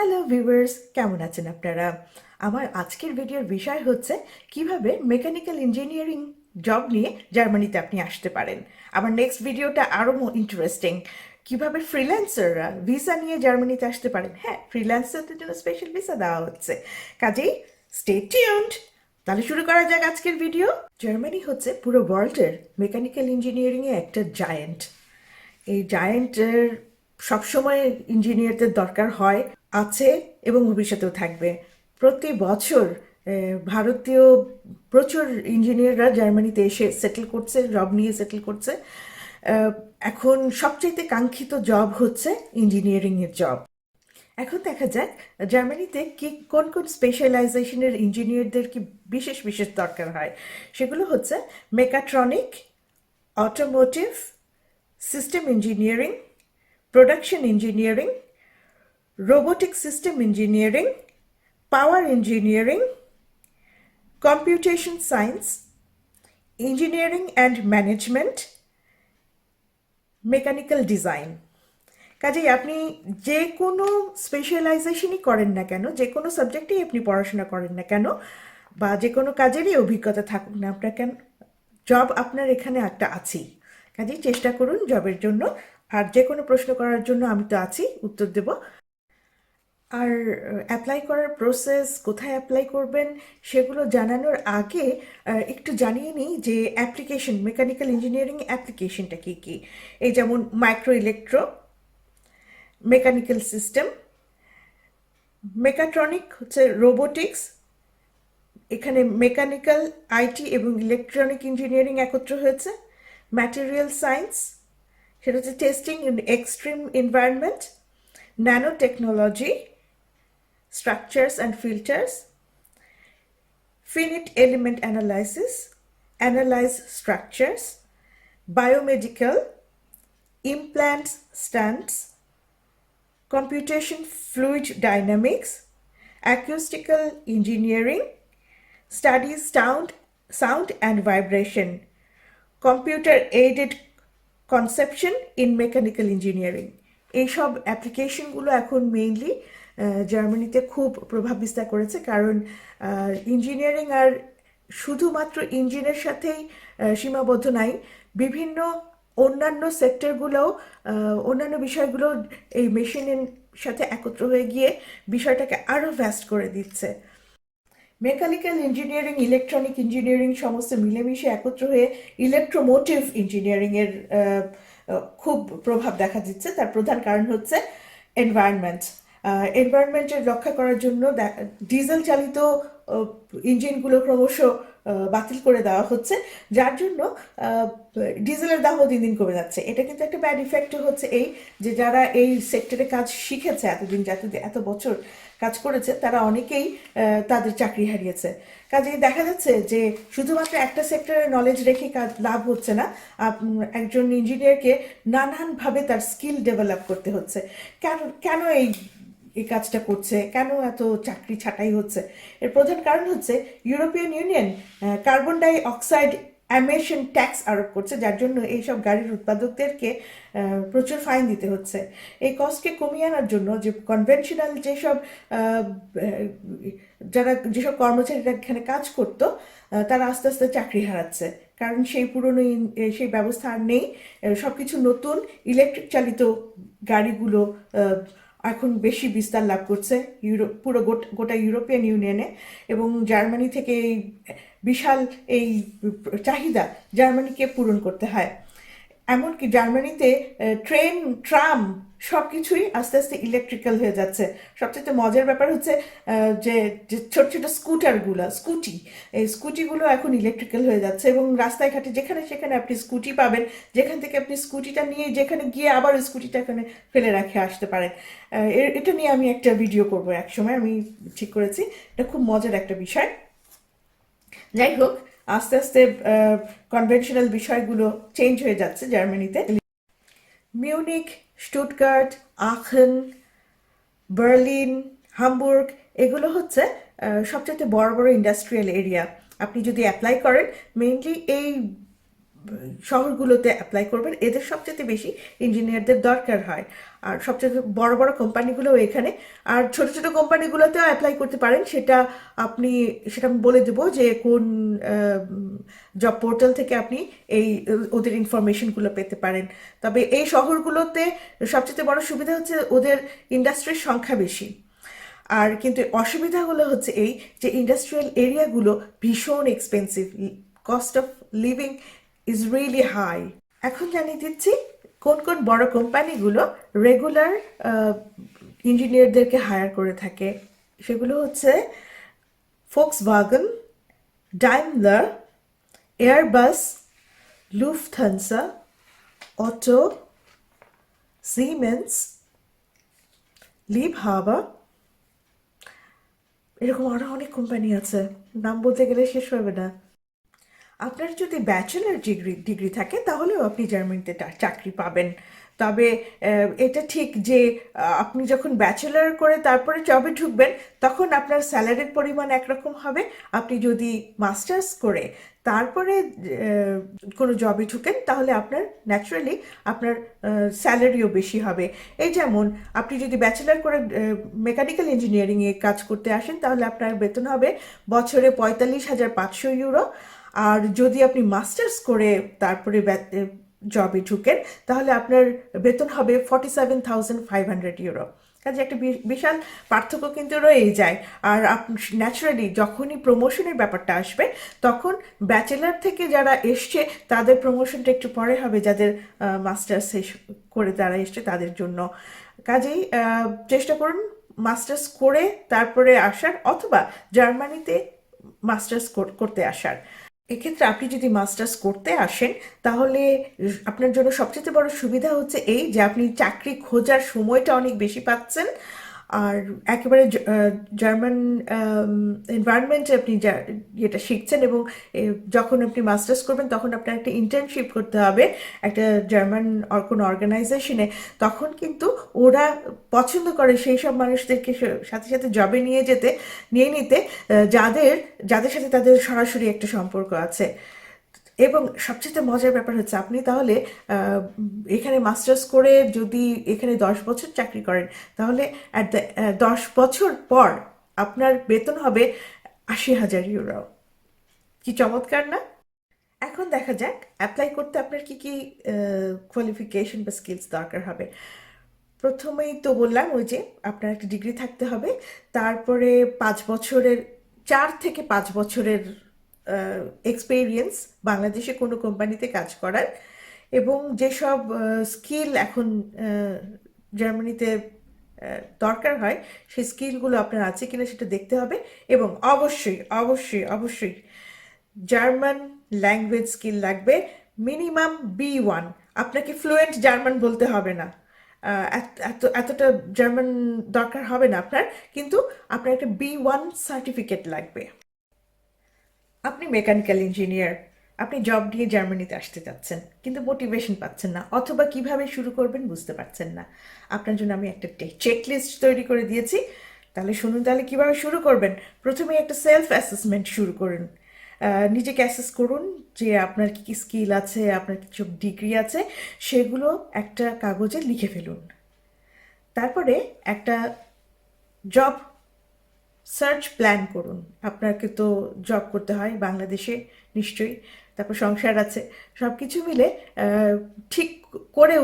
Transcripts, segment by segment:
Hello viewers, কেমন আছেন আপনারা? আমার আজকের ভিডিওর বিষয় হচ্ছে কিভাবে মেকানিক্যাল ইঞ্জিনিয়ারিং জব নিয়ে জার্মানিতে আপনি আসতে পারেন। আমার নেক্সট ভিডিওটা আরও ইন্টারেস্টিং, কিভাবে ফ্রিল্যান্সাররা ভিসা নিয়ে জার্মানিতে আসতে পারেন। হ্যাঁ, ফ্রিল্যান্সারদের জন্য স্পেশাল ভিসা দেওয়া হচ্ছে, কাজেই স্টে টিউনড। তাহলে শুরু করা যাক আজকের ভিডিও। জার্মানি হচ্ছে পুরো ওয়ার্ল্ডের মেকানিক্যাল ইঞ্জিনিয়ারিংয়ে একটা জায়ান্ট। এই জায়ান্টের সবসময় ইঞ্জিনিয়ারদের দরকার হয়, আছে এবং ভবিষ্যতেও থাকবে। প্রতি বছর ভারতীয় প্রচুর ইঞ্জিনিয়াররা জার্মানিতে এসে সেটেল করছে, জব নিয়ে সেটেল করছে। এখন সবচাইতে কাঙ্ক্ষিত জব হচ্ছে ইঞ্জিনিয়ারিংয়ের জব। এখন দেখা যাক জার্মানিতে কোন কোন স্পেশালাইজেশনের ইঞ্জিনিয়ারদের কি বিশেষ বিশেষ দরকার হয়। সেগুলো হচ্ছে mechatronic, automotive, system engineering, production engineering, robotic system engineering, power engineering, computation science, engineering and management, mechanical design. কাজেই আপনি যে কোনো স্পেশালাইজেশনই করেন না কেন, যে কোনো সাবজেক্টেই আপনি পড়াশোনা করেন না কেন, বা যে কোনো কাজেরই অভিজ্ঞতা থাকুক না আপনার কেন, জব আপনার এখানে একটা আছেই। কাজেই চেষ্টা করুন জবের জন্য। আর যে কোনো প্রশ্ন করার জন্য আমি তো আছি, উত্তর দেব। আর অ্যাপ্লাই করার প্রসেস, কোথায় অ্যাপ্লাই করবেন সেগুলো জানানোর আগে একটু জানিয়ে নিই যে অ্যাপ্লিকেশন, মেকানিক্যাল ইঞ্জিনিয়ারিং অ্যাপ্লিকেশনটা কী কী। এই যেমন micro electro, mechanical system, mechatronic হচ্ছে রোবোটিক্স। এখানে মেকানিক্যাল, আইটি এবং ইলেকট্রনিক ইঞ্জিনিয়ারিং একত্র হয়েছে। ম্যাটেরিয়াল সায়েন্স, সেটা হচ্ছে testing in extreme environment. Nano technology, structures and filters, finite element analysis, analyze structures, biomedical, implants, stents, computation fluid dynamics, acoustical engineering, studies sound and vibration, computer aided conception in mechanical engineering. এইসব অ্যাপ্লিকেশনগুলো এখন mainly জার্মানিতে খুব প্রভাব বিস্তার করেছে, কারণ engineering আর শুধুমাত্র ইঞ্জিনের সাথেই সীমাবদ্ধ নাই। বিভিন্ন অন্যান্য সেক্টরগুলোও, অন্যান্য বিষয়গুলো এই মেশিনের সাথে একত্র হয়ে গিয়ে বিষয়টাকে আরও ভ্যাস্ট করে দিচ্ছে। মেকানিক্যাল ইঞ্জিনিয়ারিং, ইলেকট্রনিক ইঞ্জিনিয়ারিং সমস্ত মিলেমিশে একত্র হয়ে ইলেকট্রোমোটিভ ইঞ্জিনিয়ারিংয়ের খুব প্রভাব দেখা দিচ্ছে। তার প্রধান কারণ হচ্ছে এনভায়রনমেন্ট। এনভায়রনমেন্টের রক্ষা করার জন্য ডিজেল চালিত ইঞ্জিনগুলো ক্রমশ বাতিল করে দেওয়া হচ্ছে, যার জন্য ডিজেলের দামও দিন দিন কমে যাচ্ছে। এটা কিন্তু একটা ব্যাড ইফেক্টও হচ্ছে এই যে যারা এই সেক্টরে কাজ শিখেছে এতদিন, এত বছর কাজ করেছে, তারা অনেকেই তাদের চাকরি হারিয়েছে। কাজেই দেখা যাচ্ছে যে শুধুমাত্র একটা সেক্টরের নলেজ রেখে কাজ লাভ হচ্ছে না। একজন ইঞ্জিনিয়ারকে নানানভাবে তার স্কিল ডেভেলপ করতে হচ্ছে। কেন কেন এই কাজটা করছে, কেন এত চাকরি ছাঁটাই হচ্ছে? এর প্রধান কারণ হচ্ছে European union carbon die oxide emission tax আরোপ করছে, যার জন্য এইসব গাড়ির উৎপাদকদেরকে প্রচুর ফাইন দিতে হচ্ছে। এই কস্টকে কমিয়ে আনার জন্য যে কনভেনশনাল যেসব কর্মচারীরা এখানে কাজ করতো, তারা আস্তে আস্তে চাকরি হারাচ্ছে, কারণ সেই পুরনো সেই ব্যবস্থা আর নেই। সব কিছু নতুন ইলেকট্রিক চালিত গাড়িগুলো এখন বেশি বিস্তার লাভ করছে পুরো গোটা ইউরোপিয়ান ইউনিয়নে, এবং জার্মানি থেকে এই বিশাল এই চাহিদা জার্মানিকে পূরণ করতে হয়। এমনকি জার্মানিতে ট্রেন, ট্রাম সব কিছুই আস্তে আস্তে ইলেকট্রিক্যাল হয়ে যাচ্ছে। সবচেয়ে মজার ব্যাপার হচ্ছে যে ছোট ছোট এই স্কুটিগুলো এখন ইলেকট্রিক্যাল হয়ে যাচ্ছে, এবং রাস্তায় ঘাটে যেখানে সেখানে আপনি স্কুটি পাবেন, যেখান থেকে আপনি স্কুটিটা নিয়ে যেখানে গিয়ে আবার স্কুটিটা এখানে ফেলে রেখে আসতে পারেন। এটা নিয়ে আমি একটা ভিডিও করবো এক সময়, আমি ঠিক করেছি। এটা খুব মজার একটা বিষয়। যাই হোক, আস্তে আস্তে কনভেনশনাল বিষয়গুলো চেঞ্জ হয়ে যাচ্ছে জার্মানিতে। মিউনিক, স্টুটগার্ট, আখেন, বার্লিন, হামবুর্গ, এগুলো হচ্ছে সবচেয়ে বড় বড় ইন্ডাস্ট্রিয়াল এরিয়া। আপনি যদি অ্যাপ্লাই করেন, মেইনলি এই শহরগুলোতে অ্যাপ্লাই করবেন, এদের সবচেয়ে বেশি ইঞ্জিনিয়ারদের দরকার হয়। আর সবচেয়ে বড় বড় কোম্পানিগুলো এখানে, আর ছোট ছোট কোম্পানিগুলোতেও অ্যাপ্লাই করতে পারেন। সেটা আমি বলে দেবো যে কোন জব পোর্টাল থেকে আপনি এই ওদের ইনফরমেশনগুলো পেতে পারেন। তবে এই শহরগুলোতে সবচেয়ে বড় সুবিধা হচ্ছে ওদের ইন্ডাস্ট্রির সংখ্যা বেশি। আর কিন্তু অসুবিধাগুলো হচ্ছে এই যে ইন্ডাস্ট্রিয়াল এরিয়াগুলো ভীষণ expensive, cost of living is really high. এখন জানিয়ে দিচ্ছি কোন কোন বড় কোম্পানিগুলো রেগুলার ইঞ্জিনিয়ারদেরকে হায়ার করে থাকে। সেগুলো হচ্ছে Volkswagen, Daimler, Airbus, Lufthansa, Otto, Siemens, Liebherr, এরকম আরও অনেক কোম্পানি আছে, নাম বলতে গেলে শেষ হবে না। আপনার যদি ব্যাচেলার ডিগ্রি থাকে তাহলেও আপনি জার্মানিতে চাকরি পাবেন। তবে এটা ঠিক যে আপনি যখন ব্যাচেলার করে তারপরে জবে ঢুকবেন তখন আপনার স্যালারির পরিমাণ একরকম হবে। আপনি যদি মাস্টার্স করে তারপরে কোনো জবে ঢুকেন তাহলে আপনার ন্যাচারালি আপনার স্যালারিও বেশি হবে। এই যেমন আপনি যদি ব্যাচেলার করে মেকানিক্যাল ইঞ্জিনিয়ারিংয়ে কাজ করতে আসেন তাহলে আপনার বেতন হবে বছরে 45,500 ইউরো। আর যদি আপনি মাস্টার্স করে তারপরে জবে ঢুকেন তাহলে আপনার বেতন হবে 47,500 ইউরো। কাজে একটা বিশাল পার্থক্য কিন্তু রয়েই যায়। আর ন্যাচারালি যখনই প্রমোশনের ব্যাপারটা আসবে তখন ব্যাচেলার থেকে যারা এসছে তাদের প্রমোশনটা একটু পরে হবে, যাদের মাস্টার্স করে তারা এসছে তাদের জন্য। কাজেই চেষ্টা করুন মাস্টার্স করে তারপরে আসার, অথবা জার্মানিতে মাস্টার্স করতে আসার। এক্ষেত্রে আপনি যদি মাস্টার্স করতে আসেন তাহলে আপনার জন্য সবচেয়ে বড় সুবিধা হচ্ছে এই যে আপনি চাকরি খোঁজার সময়টা অনেক বেশি পাচ্ছেন। আর একেবারে জার্মান এনভায়রনমেন্টে আপনি যেটা শিখছেন, এবং যখন আপনি মাস্টার্স করবেন তখন আপনার একটা ইন্টার্নশিপ করতে হবে একটা জার্মান কোনো অর্গানাইজেশনে। তখন কিন্তু ওরা পছন্দ করে সেই সব মানুষদেরকে সাথে সাথে জবে নিয়ে নিতে যাদের যাদের সাথে তাদের সরাসরি একটা সম্পর্ক আছে। এবং সবচেয়ে মজার ব্যাপার হচ্ছে আপনি তাহলে এখানে মাস্টার্স করে যদি এখানে 10 বছর চাকরি করেন তাহলে 10 বছর পর আপনার বেতন হবে 80,000 ইউরো। কি চমৎকার না? এখন দেখা যাক অ্যাপ্লাই করতে আপনার কি কি কোয়ালিফিকেশন বা স্কিলস দরকার হবে। প্রথমেই তো বললাম ওই যে আপনার একটা ডিগ্রি থাকতে হবে, তারপরে 5 বছরের 4 থেকে 5 বছরের এক্সপেরিয়েন্স বাংলাদেশে কোনো কোম্পানিতে কাজ করার, এবং যেসব স্কিল এখন জার্মানিতে দরকার হয় সেই স্কিলগুলো আপনার আছে কিনা সেটা দেখতে হবে। এবং অবশ্যই অবশ্যই অবশ্যই জার্মান ল্যাঙ্গুয়েজ স্কিল লাগবে, মিনিমাম B1। আপনাকে ফ্লুয়েন্ট জার্মান বলতে হবে না, এতটা জার্মান দরকার হবে না আপনার, কিন্তু আপনার একটা B1 সার্টিফিকেট লাগবে। আপনি মেকানিক্যাল ইঞ্জিনিয়ার, আপনি জব নিয়ে জার্মানিতে আসতে চাচ্ছেন কিন্তু মোটিভেশন পাচ্ছেন না, অথবা কিভাবে শুরু করবেন বুঝতে পারছেন না। আপনার জন্য আমি একটা চেকলিস্ট তৈরি করে দিয়েছি, তাহলে শুনুন তাহলে কিভাবে শুরু করবেন। প্রথমে একটা সেলফ অ্যাসেসমেন্ট শুরু করুন। নিজেকে অ্যাসেস করুন যে আপনার কী কী স্কিল আছে, আপনার কিছু ডিগ্রি আছে, সেগুলো একটা কাগজে লিখে ফেলুন। তারপরে একটা জব সার্চ প্ল্যান করুন। আপনাকে তো জব করতে হয় বাংলাদেশে নিশ্চয়ই, তারপর সংসার আছে, সব কিছু মিলে ঠিক করে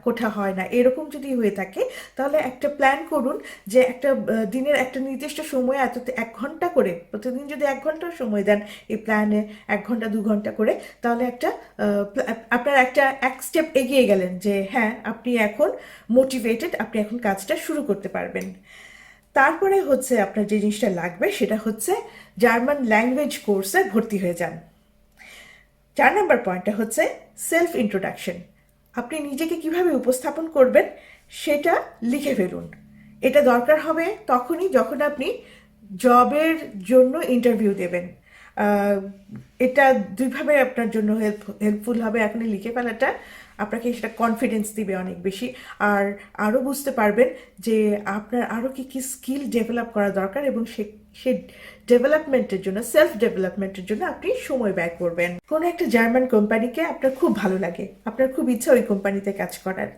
ওঠা হয় না। এরকম যদি হয়ে থাকে তাহলে একটা প্ল্যান করুন যে একটা দিনের একটা নির্দিষ্ট সময় 1 ঘন্টা করে, প্রতিদিন যদি 1 ঘন্টা সময় দেন এই প্ল্যানে, 1 ঘন্টা 2 ঘন্টা করে, তাহলে আপনার এক স্টেপ এগিয়ে গেলেন যে হ্যাঁ আপনি এখন মোটিভেটেড, আপনি এখন কাজটা শুরু করতে পারবেন। তারপরে হচ্ছে আপনার যে জিনিসটা লাগবে সেটা হচ্ছে জার্মান ল্যাঙ্গুয়েজ কোর্সে ভর্তি হয়ে যান। 4 নম্বর পয়েন্টটা হচ্ছে সেলফ ইন্ট্রোডাকশন। আপনি নিজেকে কিভাবে উপস্থাপন করবেন সেটা লিখে ফেলুন। এটা দরকার হবে তখনই যখন আপনি জবের জন্য ইন্টারভিউ দেবেন। এটা দুইভাবে আপনার জন্য হেল্পফুল হবে এখনই লিখে ফেলাটা। আপনাকে সেটা কনফিডেন্স দিবে অনেক বেশি। আর আরও বুঝতে পারবেন যে আপনার আরও কী কী স্কিল ডেভেলপ করা দরকার, এবং সে ডেভেলপমেন্টের জন্য, সেলফ ডেভেলপমেন্টের জন্য আপনি সময় ব্যয় করবেন। কোনো একটা জার্মান কোম্পানিকে আপনার খুব ভালো লাগে, আপনার খুব ইচ্ছা ওই কোম্পানিতে কাজ করার,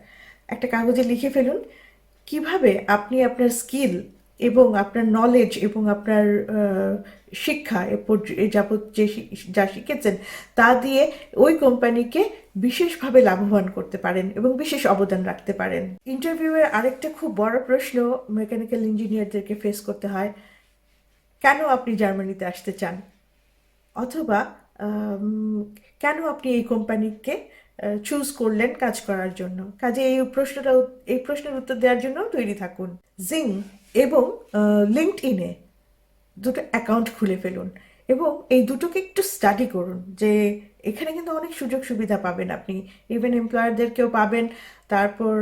একটা কাগজে লিখে ফেলুন কিভাবে আপনি আপনার স্কিল এবং আপনার নলেজ এবং আপনার শিক্ষা যাবত যা শিখেছেন তা দিয়ে ওই কোম্পানিকে বিশেষভাবে লাভবান করতে পারেন এবং বিশেষ অবদান রাখতে পারেন। ইন্টারভিউয়ের আরেকটা খুব বড় প্রশ্ন মেকানিক্যাল ইঞ্জিনিয়ারদেরকে ফেস করতে হয়, কেন আপনি জার্মানিতে আসতে চান, অথবা কেন আপনি এই কোম্পানিকে চুজ করলেন কাজ করার জন্য। কাজে এই প্রশ্নের উত্তর দেওয়ার জন্য তৈরি থাকুন। জিং এবং লিঙ্কডইনে দুটো অ্যাকাউন্ট খুলে ফেলুন এবং এই দুটোকে একটু স্টাডি করুন, যে এখানে কিন্তু অনেক সুযোগ সুবিধা পাবেন আপনি, ইভেন এমপ্লয়ারদেরকেও পাবেন, তারপর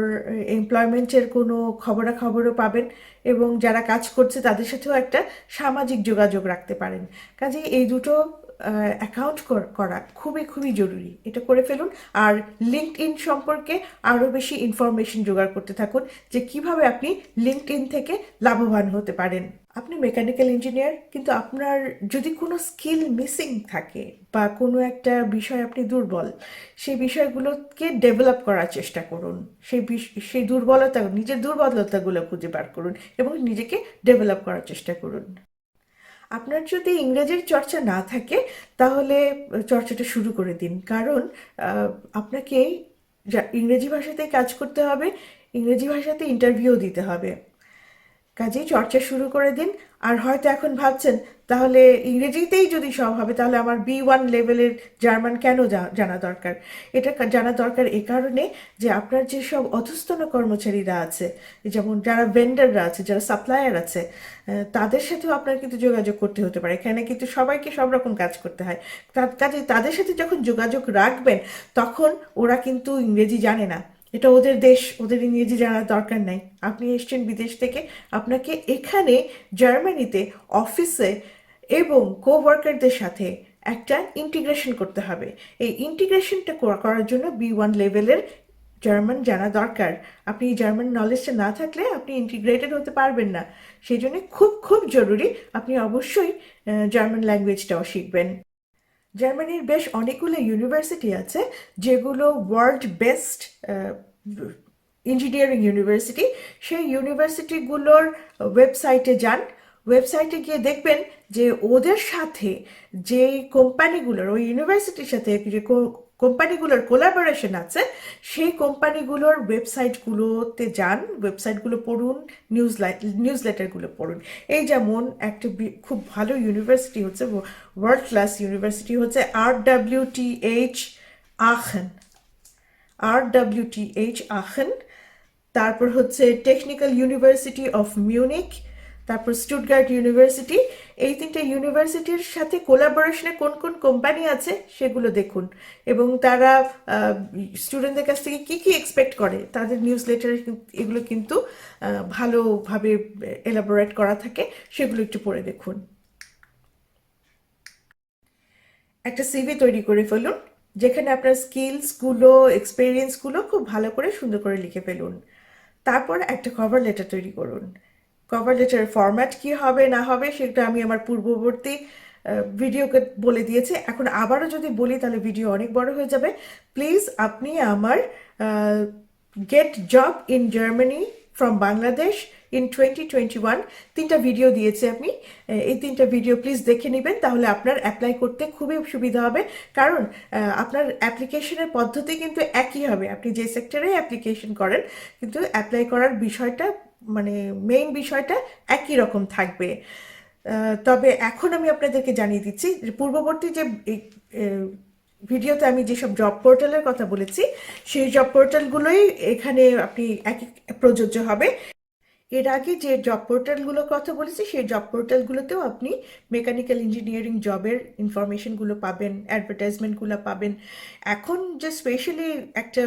এমপ্লয়মেন্টের কোনো খবরাখবরও পাবেন, এবং যারা কাজ করছে তাদের সাথেও একটা সামাজিক যোগাযোগ রাখতে পারেন। কাজে এই দুটো অ্যাকাউন্ট করা খুবই খুবই জরুরি, এটা করে ফেলুন। আর লিঙ্কডইন সম্পর্কে আরও বেশি ইনফরমেশন জোগাড় করতে থাকুন যে কিভাবে আপনি লিঙ্কডইন থেকে লাভবান হতে পারেন। আপনি মেকানিক্যাল ইঞ্জিনিয়ার, কিন্তু আপনার যদি কোনো স্কিল মিসিং থাকে বা কোনো একটা বিষয় আপনি দুর্বল, সেই বিষয়গুলোকে ডেভেলপ করার চেষ্টা করুন। সেই নিজের দুর্বলতাগুলো খুঁজে বার করুন এবং নিজেকে ডেভেলপ করার চেষ্টা করুন। আপনার যদি ইংরেজির চর্চা না থাকে তাহলে চর্চাটা শুরু করে দিন, কারণ আপনাকে ইংরেজি ভাষাতেই কাজ করতে হবে, ইংরেজি ভাষাতে ইন্টারভিউ দিতে হবে। কাজেই চর্চা শুরু করে দিন। আর হয়তো এখন ভাবছেন তাহলে ইংরেজিতেই যদি সব হবে তাহলে আমার B1 লেভেলের জার্মান কেন জানা দরকার। এটা জানা দরকার এ কারণে যে আপনার যেসব অধস্তন কর্মচারীরা আছে, যেমন যারা ভেন্ডাররা আছে, যারা সাপ্লায়ার আছে, তাদের সাথেও আপনার কিন্তু যোগাযোগ করতে হতে পারে। এখানে কিন্তু সবাইকে সব রকম কাজ করতে হয়। কাজে তাদের সাথে যখন যোগাযোগ রাখবেন তখন ওরা কিন্তু ইংরেজি জানে না, এটা ওদের দেশ, ওদের ইংরেজি জানার দরকার নাই। আপনি এসছেন বিদেশ থেকে, আপনাকে এখানে জার্মানিতে অফিসে এবং কোওয়ার্কারদের সাথে একটা ইন্টিগ্রেশন করতে হবে। এই ইন্টিগ্রেশনটা করার জন্য B1 লেভেলের জার্মান জানা দরকার। আপনি জার্মান নলেজটা না থাকলে আপনি ইন্টিগ্রেটেড হতে পারবেন না। সেই জন্য খুব খুব জরুরি আপনি অবশ্যই জার্মান ল্যাঙ্গুয়েজটাও শিখবেন। জার্মানির বেশ অনেকগুলো ইউনিভার্সিটি আছে যেগুলো ওয়ার্ল্ড বেস্ট ইঞ্জিনিয়ারিং ইউনিভার্সিটি। সেই ইউনিভার্সিটিগুলোর ওয়েবসাইটে যান, ওয়েবসাইটে গিয়ে দেখবেন যে ওদের সাথে যে কোম্পানিগুলোর, ওই ইউনিভার্সিটির সাথে যে কোম্পানিগুলোর কোলাবোরেশন আছে, সেই কোম্পানিগুলোর ওয়েবসাইটগুলোতে যান, ওয়েবসাইটগুলো পড়ুন, নিউজ লেটারগুলো পড়ুন। এই যেমন একটা খুব ভালো ইউনিভার্সিটি হচ্ছে, ওয়ার্ল্ড ক্লাস ইউনিভার্সিটি হচ্ছে RWTH আখেন, তারপর হচ্ছে টেকনিক্যাল ইউনিভার্সিটি অফ মিউনিক, তারপর স্টুটগার্ট ইউনিভার্সিটি। এই তিনটে ইউনিভার্সিটির সাথে কোলাবোরেশনে কোন কোন কোম্পানি আছে সেগুলো দেখুন, এবং তারা স্টুডেন্টদের কাছ থেকে কী কী এক্সপেক্ট করে, তাদের নিউজ লেটারে এগুলো কিন্তু ভালোভাবে এলাবোরেট করা থাকে, সেগুলো একটু পড়ে দেখুন। একটা সিভি তৈরি করে ফেলুন যেখানে আপনার স্কিলসগুলো, এক্সপিরিয়েন্সগুলো খুব ভালো করে সুন্দর করে লিখে ফেলুন। তারপর একটা কভার লেটার তৈরি করুন। কভার লেটারের ফরম্যাট কী হবে না হবে সেটা আমি আমার পূর্ববর্তী ভিডিওকে বলে দিয়েছি। এখন আবারও যদি বলি তাহলে ভিডিও অনেক বড় হয়ে যাবে। প্লিজ আপনি আমার gate job in Germany from Bangladesh in 2021 তিনটা ভিডিও দিয়েছি আমি, এই তিনটা ভিডিও প্লিজ দেখে নেবেন, তাহলে আপনার অ্যাপ্লাই করতে খুবই সুবিধা হবে। কারণ আপনার অ্যাপ্লিকেশনের পদ্ধতি কিন্তু একই হবে, আপনি যে সেক্টরে অ্যাপ্লিকেশন করেন, কিন্তু অ্যাপ্লাই করার বিষয়টা, মানে মেইন বিষয়টা একই রকম থাকবে। তবে এখন আমি আপনাদেরকে জানিয়ে দিচ্ছি যে পূর্ববর্তী যে ভিডিওতে আমি যেসব জব পোর্টালের কথা বলেছি, সেই জব পোর্টালগুলোই এখানে আপনি একই প্রযোজ্য হবে। এর আগে যে জব পোর্টালগুলোর কথা বলেছি সেই জব পোর্টালগুলোতেও আপনি মেকানিক্যাল ইঞ্জিনিয়ারিং জবের ইনফরমেশনগুলো পাবেন, অ্যাডভার্টাইজমেন্টগুলো পাবেন। এখন যে স্পেশালি একটা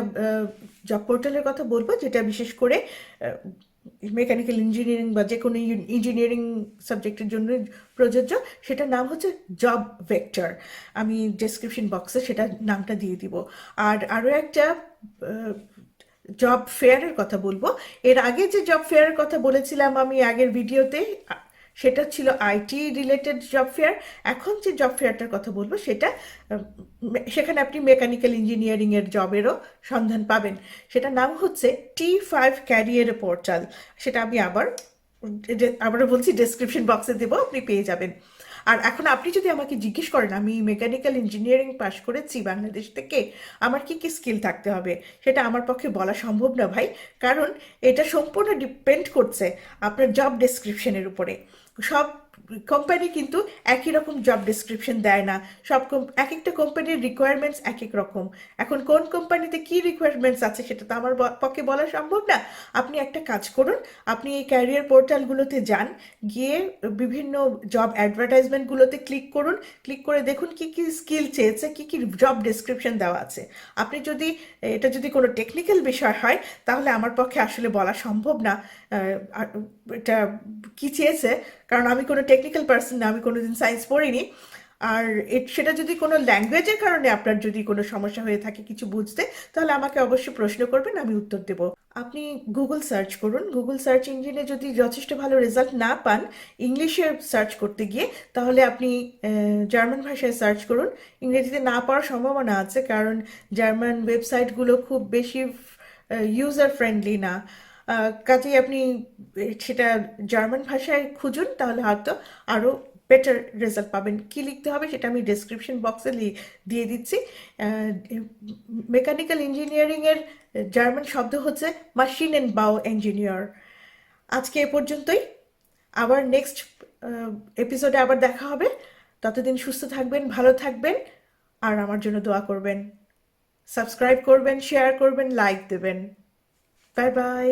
জব পোর্টালের কথা বলবো যেটা বিশেষ করে মেকানিক্যাল ইঞ্জিনিয়ারিং বা যে কোনো ইঞ্জিনিয়ারিং সাবজেক্টের জন্য প্রযোজ্য, সেটার নাম হচ্ছে জব ভেক্টর। আমি ডেসক্রিপশন বক্সে সেটার নামটা দিয়ে দিব। আর আরও একটা জব ফেয়ারের কথা বলবো। এর আগে যে জব ফেয়ারের কথা বলেছিলাম আমি আগের ভিডিওতে, সেটা ছিল আইটি রিলেটেড জব ফেয়ার। এখন যে জব ফেয়ারটার কথা বলবো সেটা সেখানে আপনি মেকানিক্যাল ইঞ্জিনিয়ারিং এর জবেরও সন্ধান পাবেন। সেটার নাম হচ্ছে T5 ক্যারিয়ার পোর্টাল। সেটা আমি আবারও বলছি, ডেসক্রিপশন বক্সে দেবো, আপনি পেয়ে যাবেন। আর এখন আপনি যদি আমাকে জিজ্ঞেস করেন, আমি মেকানিক্যাল ইঞ্জিনিয়ারিং পাশ করেছি বাংলাদেশ থেকে, আমার কি কি স্কিল থাকতে হবে, সেটা আমার পক্ষে বলা সম্ভব না ভাই। কারণ এটা সম্পূর্ণ ডিপেন্ড করছে আপনার জব ডেসক্রিপশনের উপরে। সব কোম্পানি কিন্তু একই রকম জব ডেসক্রিপশন দেয় না। এক একটা কোম্পানির রিকোয়ারমেন্টস এক এক রকম। এখন কোন কোম্পানিতে কি রিকোয়ারমেন্টস আছে সেটা তো আমার পক্ষে বলা সম্ভব না। আপনি একটা কাজ করুন, আপনি এই ক্যারিয়ার পোর্টালগুলোতে যান, গিয়ে বিভিন্ন জব অ্যাডভার্টাইজমেন্টগুলোতে ক্লিক করুন, ক্লিক করে দেখুন কি কি স্কিল চেয়েছে, কি কি জব ডেসক্রিপশন দেওয়া আছে। আপনি যদি এটা যদি কোনো টেকনিক্যাল বিষয় হয় তাহলে আমার পক্ষে আসলে বলা সম্ভব না এটা কি চেয়েছে, কারণ আমি কোনো টেকনিক্যাল পার্সন না, আমি কোনোদিন সায়েন্স পড়িনি। আর সেটা যদি কোনো ল্যাঙ্গুয়েজের কারণে আপনার যদি কোনো সমস্যা হয়ে থাকে কিছু বুঝতে, তাহলে আমাকে অবশ্যই প্রশ্ন করবেন, আমি উত্তর দেব। আপনি গুগল সার্চ করুন, গুগল সার্চ ইঞ্জিনে যদি যথেষ্ট ভালো রেজাল্ট না পান ইংলিশে সার্চ করতে গিয়ে, তাহলে আপনি জার্মান ভাষায় সার্চ করুন। ইংরেজিতে না পাওয়ার সম্ভাবনা আছে, কারণ জার্মান ওয়েবসাইটগুলো খুব বেশি ইউজার ফ্রেন্ডলি না। কাজেই আপনি সেটা জার্মান ভাষায় খুঁজুন, তাহলে হয়তো আরও বেটার রেজাল্ট পাবেন। কি লিখতে হবে সেটা আমি ডেসক্রিপশন বক্সে দিয়ে দিচ্ছি। মেকানিক্যাল ইঞ্জিনিয়ারিংয়ের জার্মান শব্দ হচ্ছে মাশিন অ্যান্ড বাও ইঞ্জিনিয়ার। আজকে এ পর্যন্তই। আবার নেক্সট এপিসোডে আবার দেখা হবে। ততদিন সুস্থ থাকবেন, ভালো থাকবেন, আর আমার জন্য দোয়া করবেন। সাবস্ক্রাইব করবেন, শেয়ার করবেন, লাইক দেবেন। Bye bye.